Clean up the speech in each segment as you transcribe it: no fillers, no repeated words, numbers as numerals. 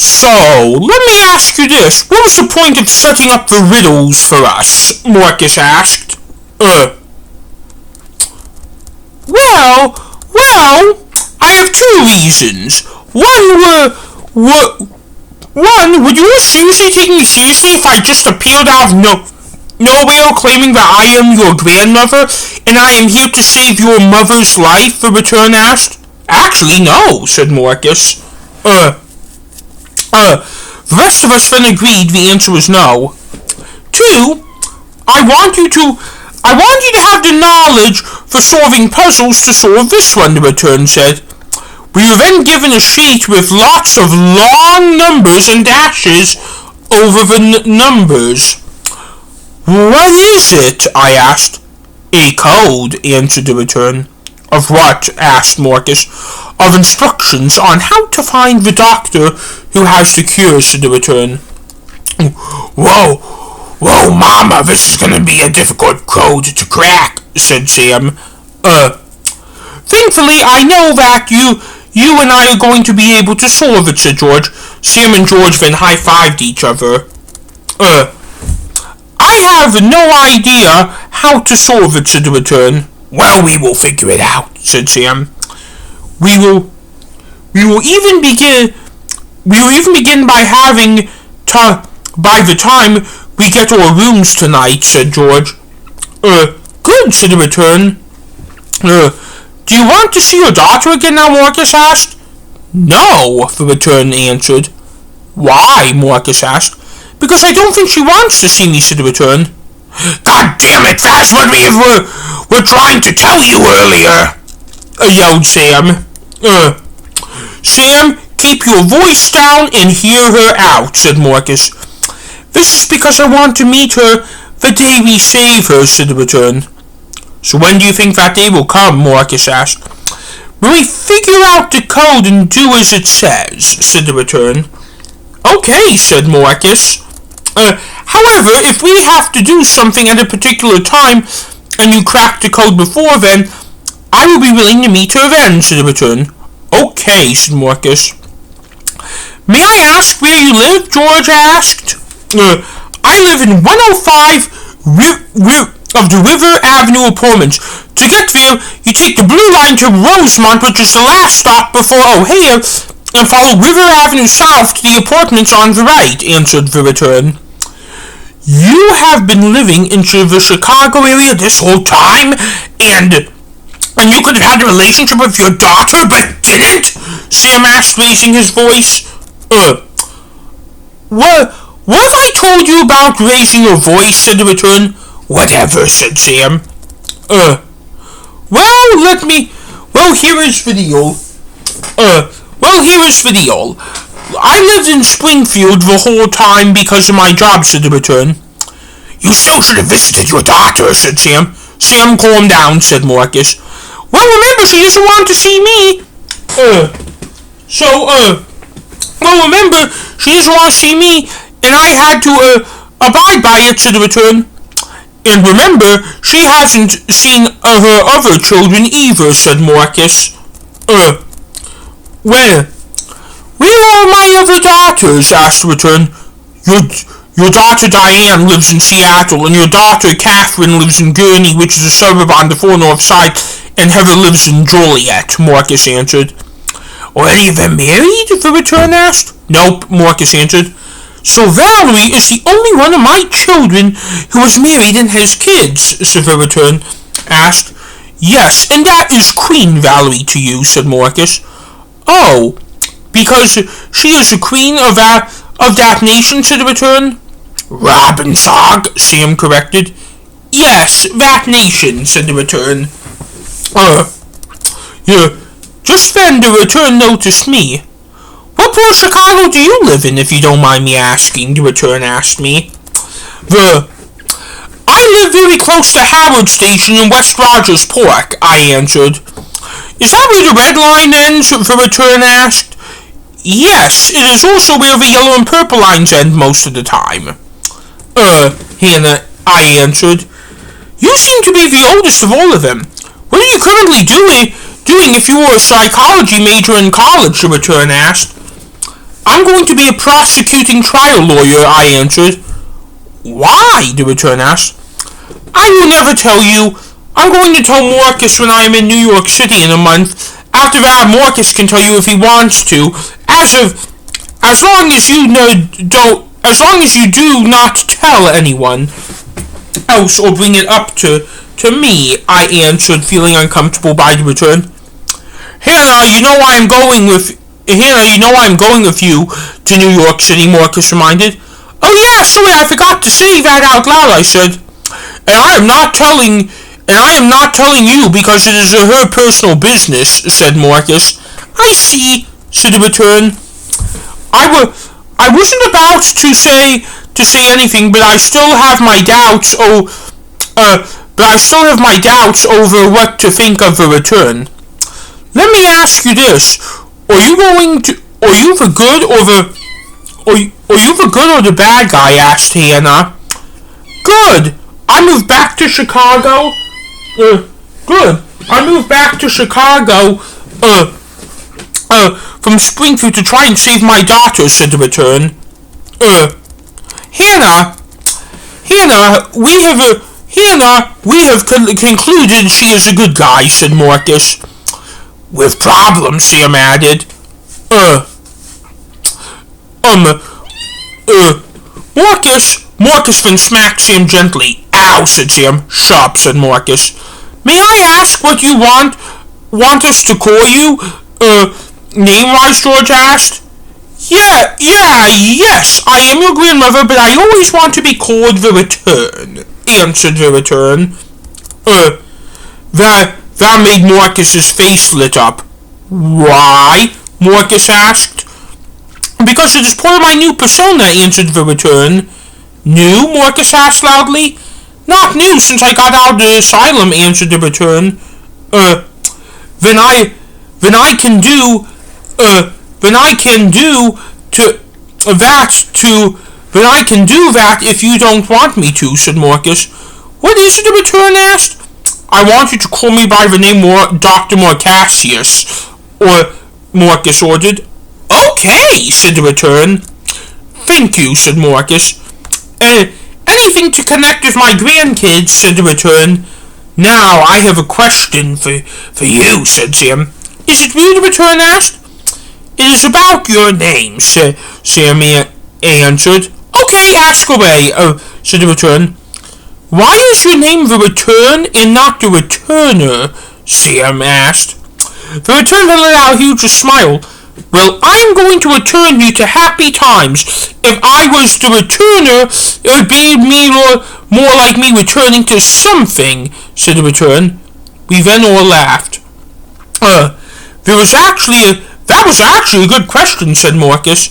So, let me ask you this. What was the point of setting up the riddles for us? Marcus asked. Well, I have two reasons. One, would you seriously take me seriously if I just appeared out of nowhere claiming that I am your grandmother and I am here to save your mother's life? The return asked. Actually, no, said Marcus. The rest of us then agreed the answer was no. Two, I want you to have the knowledge for solving puzzles to solve this one, the return said. We were then given a sheet with lots of long numbers and dashes over the numbers. What is it? I asked. A code, answered the return. Of what? Asked Marcus. Of instructions on how to find the doctor who has the cure, said the return. Whoa, Mama, this is gonna be a difficult code to crack, said Sam. Thankfully, I know that you and I are going to be able to solve it, said George. Sam and George then high-fived each other. I have no idea how to solve it, said the return. Well, we will figure it out, said Sam. We will even begin by the time we get our rooms tonight, said George. Good, said the return. Do you want to see your daughter again now, Marcus asked. No, the return answered. Why, Marcus asked. Because I don't think she wants to see me, said the return. God damn it, that's what we were trying to tell you earlier, yelled Sam. Sam, keep your voice down and hear her out, said Marcus. This is because I want to meet her the day we save her, said the return. So when do you think that day will come, Marcus asked. When we figure out the code and do as it says, said the return. Okay, said Marcus. However, if we have to do something at a particular time and you crack the code before then, I will be willing to meet her then, said the return. Okay, said Marcus. May I ask where you live? George asked. I live in 105 of the River Avenue Apartments. To get there, you take the blue line to Rosemont, which is the last stop before O'Hare, and follow River Avenue south to the apartments on the right, answered the return. You have been living in the Chicago area this whole time, and you could have had a relationship with your daughter, but didn't? Sam asked, raising his voice. What have I told you about raising your voice, said the return. Whatever, said Sam. Here is the deal. I lived in Springfield the whole time because of my job, said the return. You still should have visited your daughter, said Sam. Sam, calm down, said Marcus. Well, remember, she doesn't want to see me. Remember, she doesn't want to see me, and I had to, abide by it, said the return. And remember, she hasn't seen her other children either, said Marcus. Where are my other daughters? Asked the return. Your daughter Diane lives in Seattle, and your daughter Catherine lives in Gurney, which is a suburb on the far north side, and Heather lives in Joliet, Marcus answered. Are any of them married? The return asked. Nope, Marcus answered. So Valerie is the only one of my children who is married and has kids, said the return asked. Yes, and that is Queen Valerie to you, said Marcus. Oh, because she is the queen of that nation, said the return. Robbinsog, Sam corrected. Yes, that nation, said the return. Just then the return noticed me. What part of Chicago do you live in, if you don't mind me asking? The return asked me. I live very close to Howard Station in West Rogers Park, I answered. Is that where the red line ends? The return asked. Yes, it is also where the yellow and purple lines end most of the time. Hannah, I answered. You seem to be the oldest of all of them. What are you currently doing if you were a psychology major in college? The return asked. I'm going to be a prosecuting trial lawyer, I answered. Why? The return asked. I will never tell you. I'm going to tell Marcus when I am in New York City in a month. After that, Marcus can tell you if he wants to. As long as you do not tell anyone else or bring it up to me, I answered, feeling uncomfortable by the return. Hannah, you know I'm going with you to New York City, Marcus reminded. Oh yeah, sorry, I forgot to say that out loud, I said. And I am not telling you because it is her personal business, said Marcus. I see, said the return. I wasn't about to say anything, but I still have my doubts. Over what to think of the return. Let me ask you this: Are you the good or the bad guy? Asked Hannah. Good. I moved back to Chicago. From Springfield to try and save my daughter, said the return. Hannah, we have concluded she is a good guy, said Marcus. With problems, Sam added. Marcus then smacked Sam gently. Ow, said Sam. Sharp, said Marcus. May I ask what you want us to call you? Name-wise, George asked. Yes, I am your grandmother, but I always want to be called the return, answered the return. That made Marcus's face lit up. Why? Marcus asked. Because it is part of my new persona, answered the return. New? Marcus asked loudly. Not new since I got out of the asylum, answered the return. Then I can do that if you don't want me to, said Marcus. What is it? The return asked. I want you to call me by the name Dr. Marcassius, or Marcus ordered. Okay, said the return. Thank you, said Marcus. Anything to connect with my grandkids, said the return. Now, I have a question for you, said Sam. Is it you, the return asked? It is about your name, Sam answered. Okay, ask away, said the return. Why is your name the return and not the returner? Sam asked. The return let out a huge smile. Well, I'm going to return you to happy times. If I was the returner, it would be more like me returning to something, said the return. We then all laughed. That was actually a good question, said Marcus.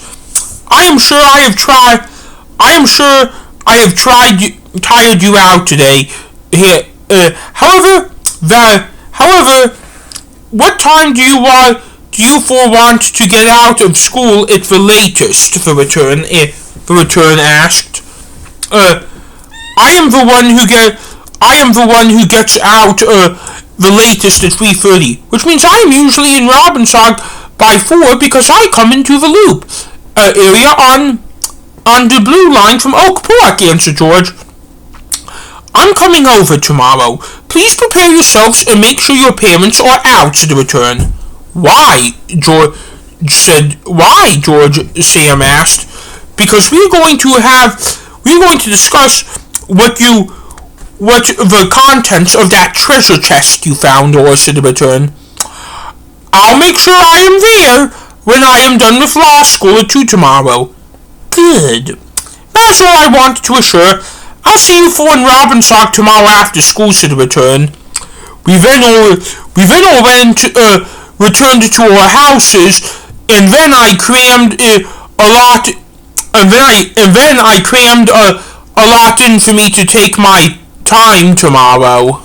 I am sure I have tired you out today. However, what time do you want to get out of school at the latest? The return asked. I am the one who gets out the latest at 3:30, which means I am usually in Robbinsog by 4 because I come into the loop area on the blue line from Oak Park, answered George. I'm coming over tomorrow. Please prepare yourselves and make sure your parents are out, said the return. Why? George, Sam asked. Because we're going to discuss what the contents of that treasure chest you found, or said the return. I'll make sure I am there when I am done with law school at 2 tomorrow. Good. That's all I wanted to assure. I'll see you 4 in Robbins-Og tomorrow after school, said the return. We then all returned to our houses, and then I crammed a lot in for me to take my time tomorrow.